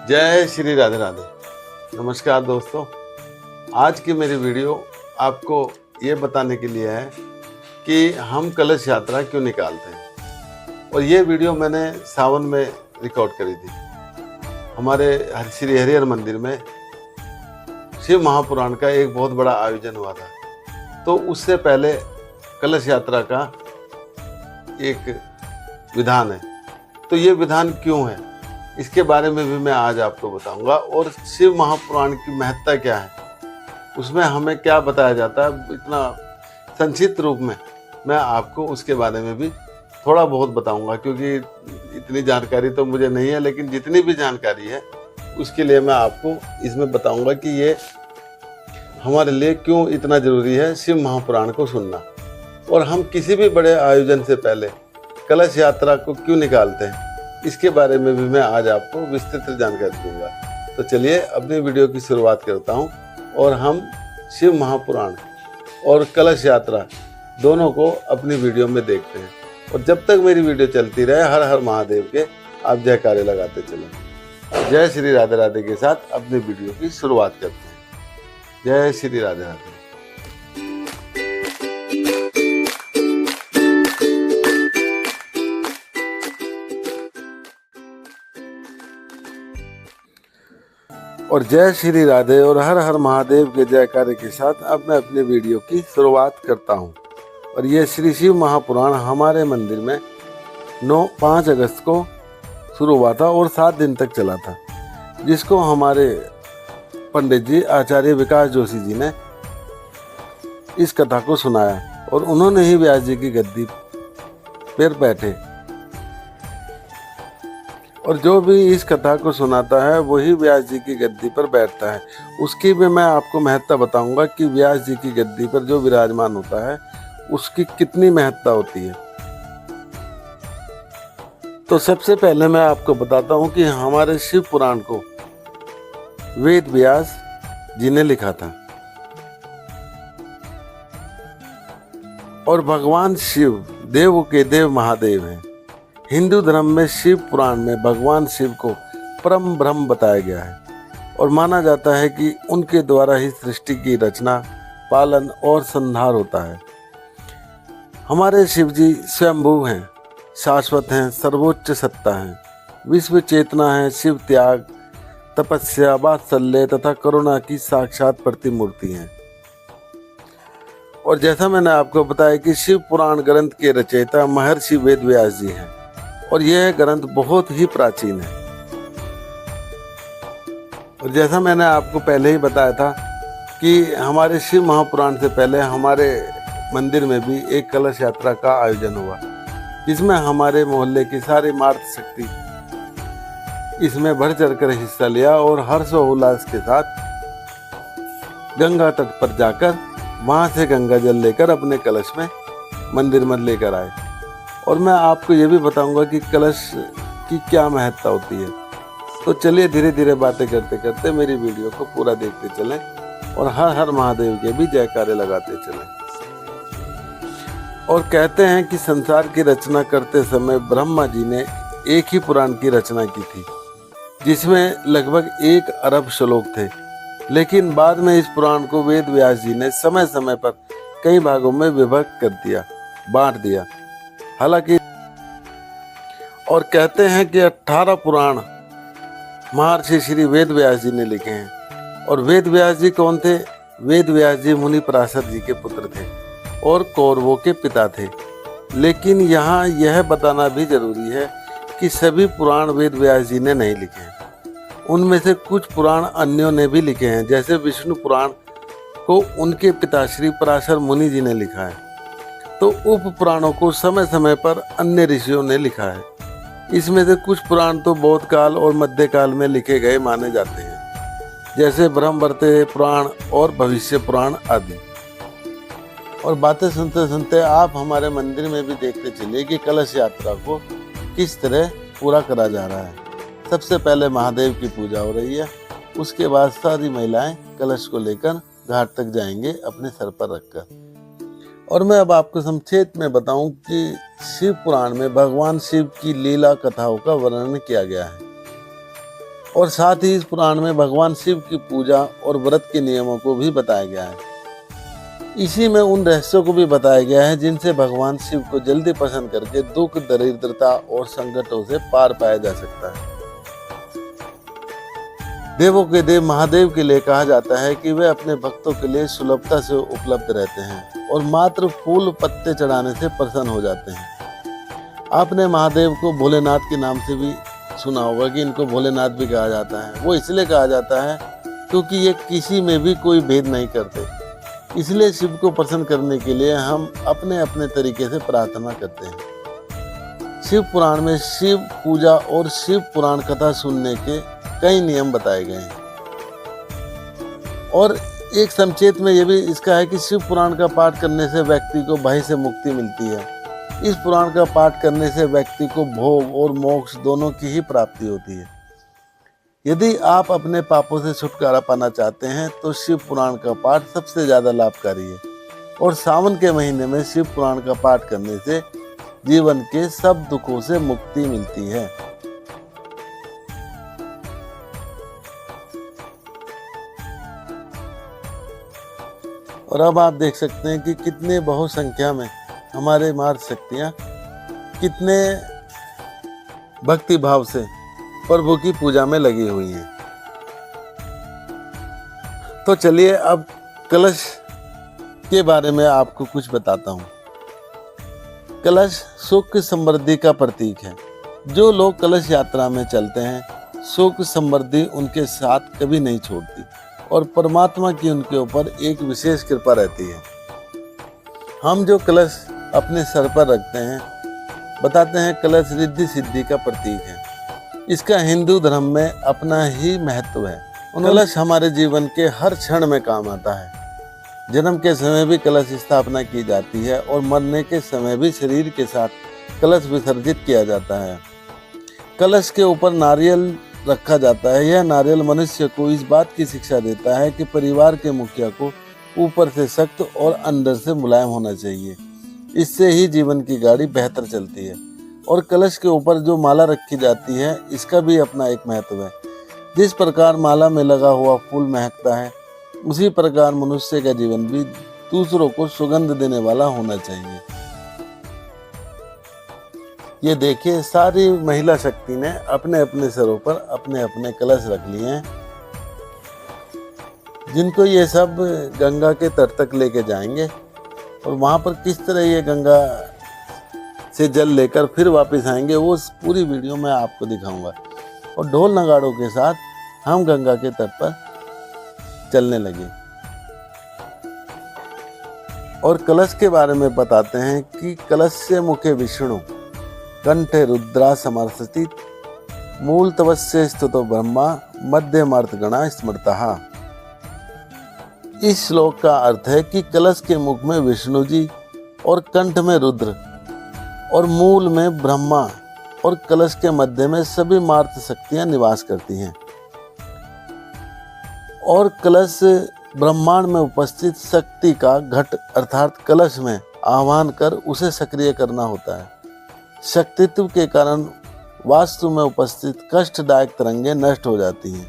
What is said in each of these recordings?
जय श्री राधे राधे। नमस्कार दोस्तों, आज की मेरी वीडियो आपको ये बताने के लिए है कि हम कलश यात्रा क्यों निकालते हैं। और ये वीडियो मैंने सावन में रिकॉर्ड करी थी। हमारे श्री हरिहर मंदिर में शिव महापुराण का एक बहुत बड़ा आयोजन हुआ था, तो उससे पहले कलश यात्रा का एक विधान है। तो ये विधान क्यों है, इसके बारे में भी मैं आज आपको बताऊंगा। और शिव महापुराण की महत्ता क्या है, उसमें हमें क्या बताया जाता है, इतना संक्षिप्त रूप में मैं आपको उसके बारे में भी थोड़ा बहुत बताऊंगा, क्योंकि इतनी जानकारी तो मुझे नहीं है, लेकिन जितनी भी जानकारी है उसके लिए मैं आपको इसमें बताऊंगा कि ये हमारे लिए क्यों इतना ज़रूरी है शिव महापुराण को सुनना। और हम किसी भी बड़े आयोजन से पहले कलश यात्रा को क्यों निकालते हैं, इसके बारे में भी मैं आज आपको विस्तृत जानकारी दूंगा। तो चलिए अपनी वीडियो की शुरुआत करता हूं और हम शिव महापुराण और कलश यात्रा दोनों को अपनी वीडियो में देखते हैं। और जब तक मेरी वीडियो चलती रहे, हर हर महादेव के आप जयकारे लगाते चलें। जय श्री राधे राधे के साथ अपनी वीडियो की शुरुआत करते हैं। जय श्री राधे राधे। और जय श्री राधे और हर हर महादेव के जयकारे के साथ अब मैं अपनी वीडियो की शुरुआत करता हूं। और ये श्री शिव महापुराण हमारे मंदिर में 5 अगस्त को शुरू हुआ था और 7 दिन तक चला था, जिसको हमारे पंडित जी आचार्य विकास जोशी जी ने इस कथा को सुनाया। और उन्होंने ही व्यास जी की गद्दी पर बैठे, और जो भी इस कथा को सुनाता है वही व्यास जी की गद्दी पर बैठता है। उसकी भी मैं आपको महत्ता बताऊंगा कि व्यास जी की गद्दी पर जो विराजमान होता है उसकी कितनी महत्ता होती है। तो सबसे पहले मैं आपको बताता हूं कि हमारे शिव पुराण को वेद व्यास जी ने लिखा था। और भगवान शिव देव के देव महादेव हैं। हिंदू धर्म में शिव पुराण में भगवान शिव को परम ब्रह्म बताया गया है और माना जाता है कि उनके द्वारा ही सृष्टि की रचना, पालन और संहार होता है। हमारे शिव जी स्वयंभू हैं, शाश्वत हैं, सर्वोच्च सत्ता हैं, विश्व चेतना है, शिव त्याग, तपस्या, वात्सल्य तथा करुणा की साक्षात प्रतिमूर्ति हैं। और जैसा मैंने आपको बताया कि शिव पुराण ग्रंथ के रचयिता महर्षि वेद व्यास जी हैं और यह ग्रंथ बहुत ही प्राचीन है। और जैसा मैंने आपको पहले ही बताया था कि हमारे शिव महापुराण से पहले हमारे मंदिर में भी एक कलश यात्रा का आयोजन हुआ, जिसमें हमारे मोहल्ले की सारी मार्त शक्ति इसमें बढ़ चढ़कर हिस्सा लिया और हर्षोल्लास के साथ गंगा तट पर जाकर वहां से गंगा जल लेकर अपने कलश में मंदिर में लेकर आए। और मैं आपको ये भी बताऊंगा कि कलश की क्या महत्ता होती है। तो चलिए धीरे धीरे बातें करते करते मेरी वीडियो को पूरा देखते चलें और हर हर महादेव के भी जयकारे लगाते चलें। और कहते हैं कि संसार की रचना करते समय ब्रह्मा जी ने एक ही पुराण की रचना की थी, जिसमें लगभग 1 अरब श्लोक थे। लेकिन बाद में इस पुराण को वेद व्यास जी ने समय समय पर कई भागों में विभक्त कर दिया, बांट दिया। हालांकि और कहते हैं कि 18 पुराण महर्षि श्री वेद व्यास जी ने लिखे हैं। और वेद व्यास जी कौन थे? वेद व्यास जी मुनि पराशर जी के पुत्र थे और कौरवों के पिता थे। लेकिन यहाँ यह बताना भी जरूरी है कि सभी पुराण वेद व्यास जी ने नहीं लिखे हैं। उनमें से कुछ पुराण अन्यों ने भी लिखे हैं, जैसे विष्णु पुराण को उनके पिताश्री पराशर मुनि जी ने लिखा है। तो उप पुराणों को समय समय पर अन्य ऋषियों ने लिखा है। इसमें से कुछ पुराण तो बौद्ध काल और मध्यकाल में लिखे गए माने जाते हैं, जैसे ब्रह्मवर्ते पुराण और भविष्य पुराण आदि। और बातें सुनते सुनते आप हमारे मंदिर में भी देखते चलिए कि कलश यात्रा को किस तरह पूरा करा जा रहा है। सबसे पहले महादेव की पूजा हो रही है, उसके बाद सारी महिलाएं कलश को लेकर घाट तक जाएंगे अपने सर पर रखकर। और मैं अब आपको संक्षेप में बताऊं कि शिव पुराण में भगवान शिव की लीला कथाओं का वर्णन किया गया है। और साथ ही इस पुराण में भगवान शिव की पूजा और व्रत के नियमों को भी बताया गया है। इसी में उन रहस्यों को भी बताया गया है जिनसे भगवान शिव को जल्दी प्रसन्न करके दुख, दरिद्रता और संकटों से पार पाया जा सकता है। देवों के देव महादेव के लिए कहा जाता है कि वे अपने भक्तों के लिए सुलभता से उपलब्ध रहते हैं और मात्र फूल पत्ते चढ़ाने से प्रसन्न हो जाते हैं। आपने महादेव को भोलेनाथ के नाम से भी सुना होगा कि इनको भोलेनाथ भी कहा जाता है। वो इसलिए कहा जाता है क्योंकि ये किसी में भी कोई भेद नहीं करते। इसलिए शिव को प्रसन्न करने के लिए हम अपने अपने तरीके से प्रार्थना करते हैं। शिव पुराण में शिव पूजा और शिव पुराण कथा सुनने के कई नियम बताए गए हैं और एक संक्षेप में यह भी इसका है कि शिव पुराण का पाठ करने से व्यक्ति को भय से मुक्ति मिलती है। इस पुराण का पाठ करने से व्यक्ति को भोग और मोक्ष दोनों की ही प्राप्ति होती है। यदि आप अपने पापों से छुटकारा पाना चाहते हैं तो शिव पुराण का पाठ सबसे ज़्यादा लाभकारी है और सावन के महीने में शिव पुराण का पाठ करने से जीवन के सब दुखों से मुक्ति मिलती है। और अब आप देख सकते हैं कि कितने बहुसंख्या में हमारे मार्ग शक्तियाँ कितने भक्ति भाव से प्रभु की पूजा में लगी हुई हैं। तो चलिए अब कलश के बारे में आपको कुछ बताता हूँ। कलश सुख समृद्धि का प्रतीक है। जो लोग कलश यात्रा में चलते हैं सुख समृद्धि उनके साथ कभी नहीं छोड़ती और परमात्मा की उनके ऊपर एक विशेष कृपा रहती है। हम जो कलश अपने सर पर रखते हैं बताते हैं कलश रिद्धि सिद्धि का प्रतीक है। इसका हिंदू धर्म में अपना ही महत्व है। कलश हमारे जीवन के हर क्षण में काम आता है। जन्म के समय भी कलश स्थापना की जाती है और मरने के समय भी शरीर के साथ कलश विसर्जित किया जाता है। कलश के ऊपर नारियल रखा जाता है। यह नारियल मनुष्य को इस बात की शिक्षा देता है कि परिवार के मुखिया को ऊपर से सख्त और अंदर से मुलायम होना चाहिए। इससे ही जीवन की गाड़ी बेहतर चलती है। और कलश के ऊपर जो माला रखी जाती है इसका भी अपना एक महत्व है। जिस प्रकार माला में लगा हुआ फूल महकता है उसी प्रकार मनुष्य का जीवन भी दूसरों को सुगंध देने वाला होना चाहिए। ये देखिए सारी महिला शक्ति ने अपने अपने सरों पर अपने अपने कलश रख लिए हैं जिनको ये सब गंगा के तट तक लेके जाएंगे और वहाँ पर किस तरह ये गंगा से जल लेकर फिर वापस आएंगे वो पूरी वीडियो में आपको दिखाऊंगा। और ढोल नगाड़ों के साथ हम गंगा के तट पर चलने लगे और कलश के बारे में बताते हैं कि कलश से मुखे विष्णु कंठे रुद्रा समर्थित मूल तवस्य स्तुतो ब्रह्मा मध्यमार्थ गणा स्मृतः। इस श्लोक का अर्थ है कि कलश के मुख में विष्णु जी और कंठ में रुद्र और मूल में ब्रह्मा और कलश के मध्य में सभी मार्त शक्तियां निवास करती हैं। और कलश ब्रह्मांड में उपस्थित शक्ति का घट अर्थात कलश में आह्वान कर उसे सक्रिय करना होता है। शक्तित्व के कारण वास्तु में उपस्थित कष्टदायक तरंगें नष्ट हो जाती हैं।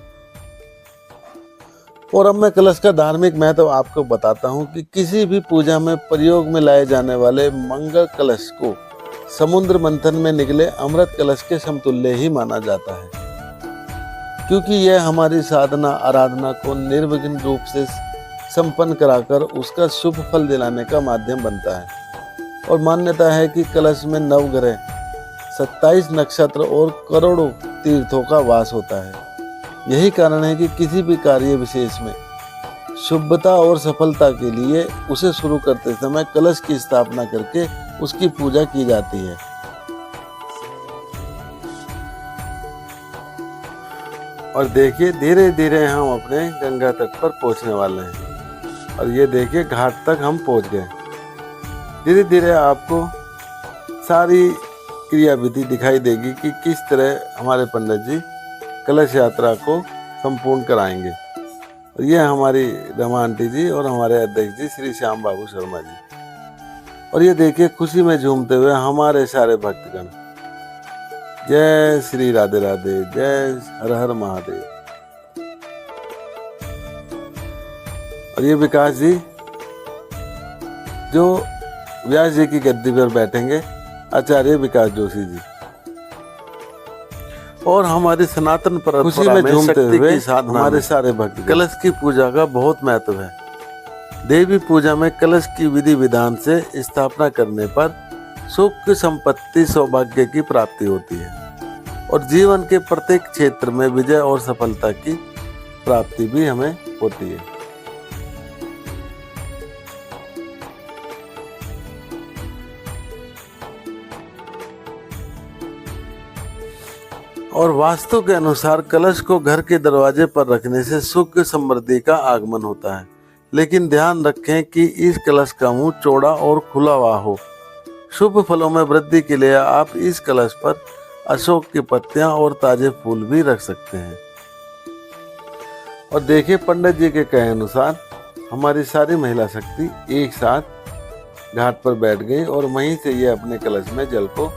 और अब मैं कलश का धार्मिक महत्व आपको बताता हूँ कि किसी भी पूजा में प्रयोग में लाए जाने वाले मंगल कलश को समुद्र मंथन में निकले अमृत कलश के समतुल्य ही माना जाता है, क्योंकि यह हमारी साधना आराधना को निर्विघ्न रूप से संपन्न कराकर उसका शुभ फल दिलाने का माध्यम बनता है। और मान्यता है कि कलश में नवग्रह 27 नक्षत्र और करोड़ों तीर्थों का वास होता है। यही कारण है कि किसी भी कार्य विशेष में शुभता और सफलता के लिए उसे शुरू करते समय कलश की स्थापना करके उसकी पूजा की जाती है। और देखिए धीरे धीरे हम अपने गंगा तट पर पहुंचने वाले हैं और ये देखिए घाट तक हम पहुंच गए। धीरे धीरे आपको सारी क्रियाविधि दिखाई देगी कि किस तरह हमारे पंडित जी कलश यात्रा को संपूर्ण कराएंगे। और ये हमारी रमा आंटी जी और हमारे अध्यक्ष जी श्री श्याम बाबू शर्मा जी। और ये देखिए खुशी में झूमते हुए हमारे सारे भक्तगण जय श्री राधे राधे, जय हर हर महादेव। और ये विकास जी जो व्यास जी की गद्दी पर बैठेंगे, आचार्य विकास जोशी जी। और हमारी सनातन परंपरा में झूमते हुए हमारे सारे भक्त कलश की पूजा का बहुत महत्व है। देवी पूजा में कलश की विधि विधान से स्थापना करने पर सुख संपत्ति सौभाग्य की प्राप्ति होती है और जीवन के प्रत्येक क्षेत्र में विजय और सफलता की प्राप्ति भी हमें होती है। और वास्तु के अनुसार कलश को घर के दरवाजे पर रखने से सुख समृद्धि का आगमन होता है, लेकिन ध्यान रखें कि इस कलश का मुंह चौड़ा और खुला हुआ हो। शुभ फलों में वृद्धि के लिए आप इस कलश पर अशोक की पत्तियां और ताजे फूल भी रख सकते हैं। और देखिए, पंडित जी के कहे अनुसार हमारी सारी महिला शक्ति एक साथ घाट पर बैठ गई और वहीं से ये अपने कलश में जल को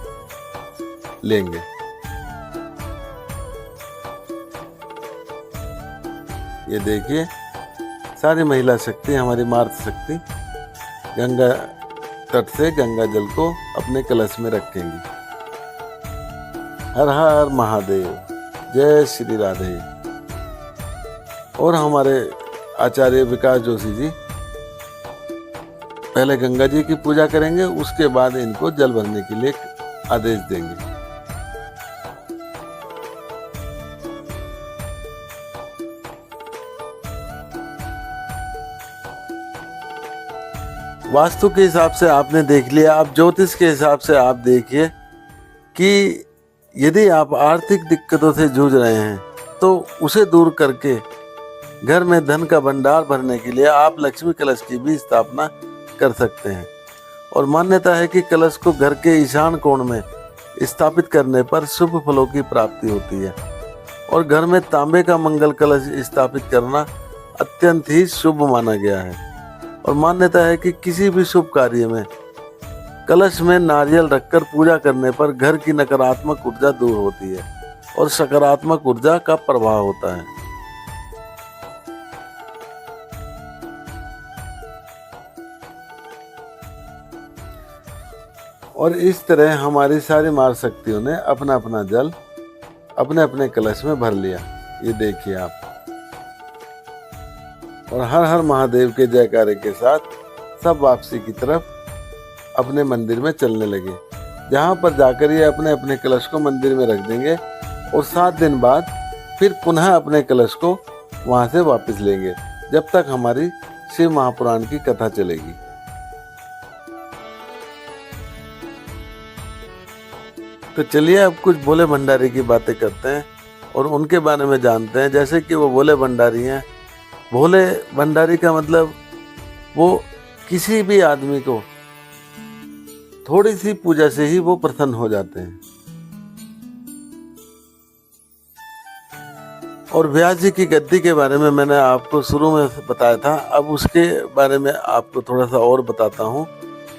लेंगे। ये देखिए, सारी महिला शक्ति, हमारी मातृ शक्ति गंगा तट से गंगा जल को अपने कलश में रखेंगी। हर हर महादेव, जय श्री राधे। और हमारे आचार्य विकास जोशी जी पहले गंगा जी की पूजा करेंगे, उसके बाद इनको जल भरने के लिए आदेश देंगे। वास्तु के हिसाब से आपने देख लिया, अब ज्योतिष के हिसाब से आप देखिए कि यदि आप आर्थिक दिक्कतों से जूझ रहे हैं तो उसे दूर करके घर में धन का भंडार भरने के लिए आप लक्ष्मी कलश की भी स्थापना कर सकते हैं। और मान्यता है कि कलश को घर के ईशान कोण में स्थापित करने पर शुभ फलों की प्राप्ति होती है और घर में तांबे का मंगल कलश स्थापित करना अत्यंत ही शुभ माना गया है। और मान्यता है कि किसी भी शुभ कार्य में कलश में नारियल रखकर पूजा करने पर घर की नकारात्मक ऊर्जा दूर होती है और सकारात्मक ऊर्जा का प्रभाव होता है। और इस तरह हमारी सारी मार शक्तियों ने अपना अपना जल अपने अपने कलश में भर लिया। ये देखिए आप। और हर हर महादेव के जयकारे के साथ सब वापसी की तरफ अपने मंदिर में चलने लगे, जहाँ पर जाकर ये अपने अपने कलश को मंदिर में रख देंगे और 7 दिन बाद फिर पुनः अपने कलश को वहाँ से वापस लेंगे, जब तक हमारी शिव महापुराण की कथा चलेगी। तो चलिए अब कुछ भोले भंडारी की बातें करते हैं और उनके बारे में जानते हैं। जैसे कि वो भोले भंडारी हैं। भोले भंडारी का मतलब वो किसी भी आदमी को थोड़ी सी पूजा से ही वो प्रसन्न हो जाते हैं। और व्यास जी की गद्दी के बारे में मैंने आपको शुरू में बताया था, अब उसके बारे में आपको थोड़ा सा और बताता हूँ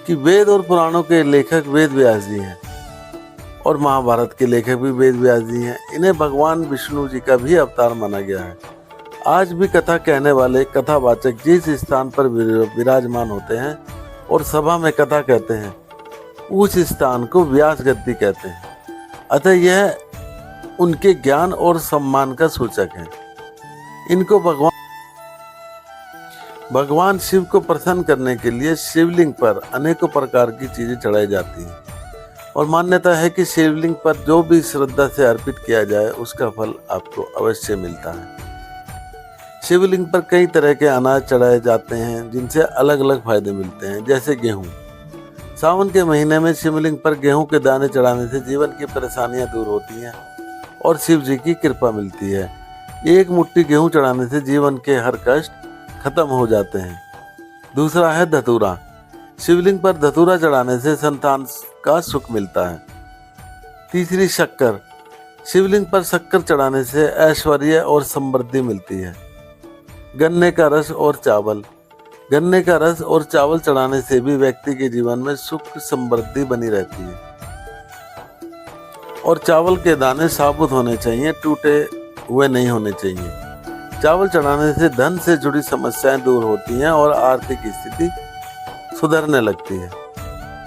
कि वेद और पुराणों के लेखक वेद व्यास जी हैं और महाभारत के लेखक भी वेद व्यास जी हैं। इन्हें भगवान विष्णु जी का भी अवतार माना गया है। आज भी कथा कहने वाले कथावाचक जिस स्थान पर विराजमान होते हैं और सभा में कथा कहते हैं, उस स्थान को व्यास गद्दी कहते हैं। अतः यह उनके ज्ञान और सम्मान का सूचक है। इनको भगवान शिव को प्रसन्न करने के लिए शिवलिंग पर अनेकों प्रकार की चीजें चढ़ाई जाती हैं और मान्यता है कि शिवलिंग पर जो भी श्रद्धा से अर्पित किया जाए उसका फल आपको अवश्य मिलता है। शिवलिंग पर कई तरह के अनाज चढ़ाए जाते हैं जिनसे अलग अलग फायदे मिलते हैं, जैसे गेहूं। सावन के महीने में शिवलिंग पर गेहूं के दाने चढ़ाने से जीवन की परेशानियां दूर होती हैं और शिव जी की कृपा मिलती है। एक मुट्ठी गेहूं चढ़ाने से जीवन के हर कष्ट खत्म हो जाते हैं। दूसरा है धतूरा। शिवलिंग पर धतूरा चढ़ाने से संतान का सुख मिलता है। तीसरी शक्कर। शिवलिंग पर शक्कर चढ़ाने से ऐश्वर्य और समृद्धि मिलती है। गन्ने का रस और चावल। गन्ने का रस और चावल चढ़ाने से भी व्यक्ति के जीवन में सुख समृद्धि बनी रहती है। और चावल के दाने साबुत होने चाहिए, टूटे हुए नहीं होने चाहिए। चावल चढ़ाने से धन से जुड़ी समस्याएं दूर होती हैं और आर्थिक स्थिति सुधरने लगती है।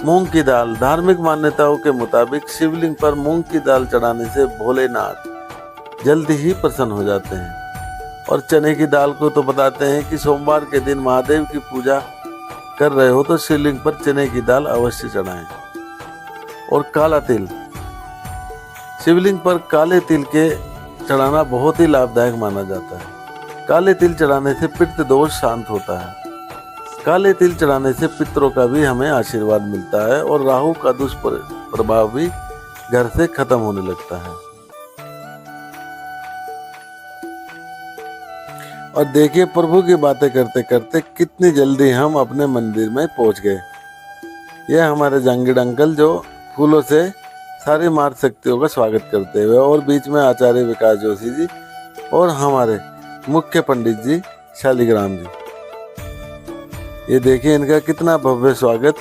मूंग की दाल। धार्मिक मान्यताओं के मुताबिक शिवलिंग पर मूंग की दाल चढ़ाने से भोलेनाथ जल्दी ही प्रसन्न हो जाते हैं। और चने की दाल को तो बताते हैं कि सोमवार के दिन महादेव की पूजा कर रहे हो तो शिवलिंग पर चने की दाल अवश्य चढ़ाएं। और काला तिल। शिवलिंग पर काले तिल के चढ़ाना बहुत ही लाभदायक माना जाता है। काले तिल चढ़ाने से पितृ दोष शांत होता है। काले तिल चढ़ाने से पितरों का भी हमें आशीर्वाद मिलता है और राहु का दुष्प्रभाव भी घर से खत्म होने लगता है। और देखिए, प्रभु की बातें करते करते कितनी जल्दी हम अपने मंदिर में पहुंच गए। यह हमारे जांगीड़ अंकल जो फूलों से सारी मार्ग शक्तियों का स्वागत करते हुए, और बीच में आचार्य विकास जोशी जी और हमारे मुख्य पंडित जी शालिग्राम जी। ये देखिए इनका कितना भव्य स्वागत।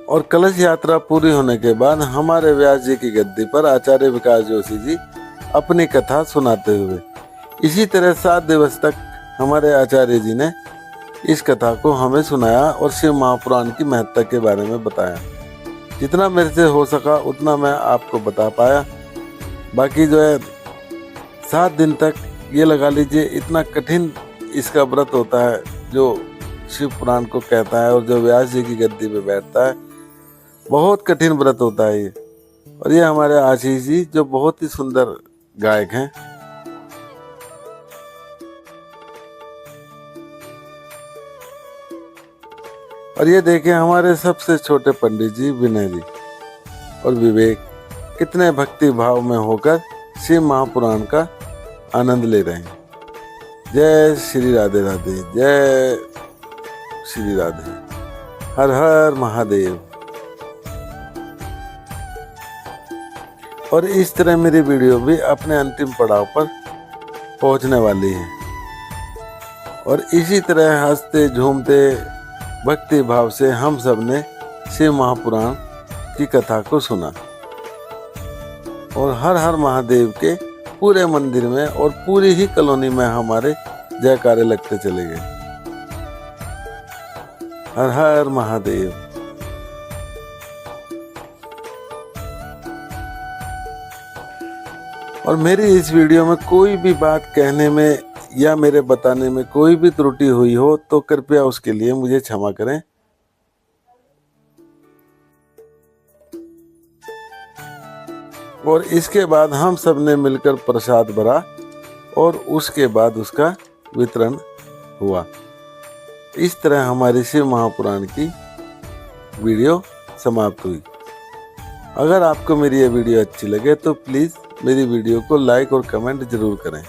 और कलश यात्रा पूरी होने के बाद हमारे व्यास जी की गद्दी पर आचार्य विकास जोशी जी अपनी कथा सुनाते हुए, इसी तरह 7 दिवस तक हमारे आचार्य जी ने इस कथा को हमें सुनाया और शिव महापुराण की महत्ता के बारे में बताया। जितना मेरे से हो सका उतना मैं आपको बता पाया। बाकी जो है 7 दिन तक ये लगा लीजिए, इतना कठिन इसका व्रत होता है जो शिव पुराण को कहता है, और जो व्यास जी की गद्दी पे बैठता है, बहुत कठिन व्रत होता है ये। और ये हमारे आशीष जी जो बहुत ही सुंदर गायक हैं। और ये देखें हमारे सबसे छोटे पंडित जी विनय जी और विवेक कितने भक्ति भाव में होकर शिव महापुराण का आनंद ले रहे हैं। जय श्री राधे राधे, जय श्री राधे, हर हर महादेव। और इस तरह मेरी वीडियो भी अपने अंतिम पड़ाव पर पहुंचने वाली है। और इसी तरह हंसते झूमते भक्ति भाव से हम सब ने शिव महापुराण की कथा को सुना और हर हर महादेव के पूरे मंदिर में और पूरी ही कॉलोनी में हमारे जयकारे लगते चले गए। हर हर महादेव। और मेरी इस वीडियो में कोई भी बात कहने में या मेरे बताने में कोई भी त्रुटि हुई हो तो कृपया उसके लिए मुझे क्षमा करें। और इसके बाद हम सब ने मिलकर प्रसाद भरा और उसके बाद उसका वितरण हुआ। इस तरह हमारी शिव महापुराण की वीडियो समाप्त हुई। अगर आपको मेरी ये वीडियो अच्छी लगे तो प्लीज़ मेरी वीडियो को लाइक और कमेंट जरूर करें।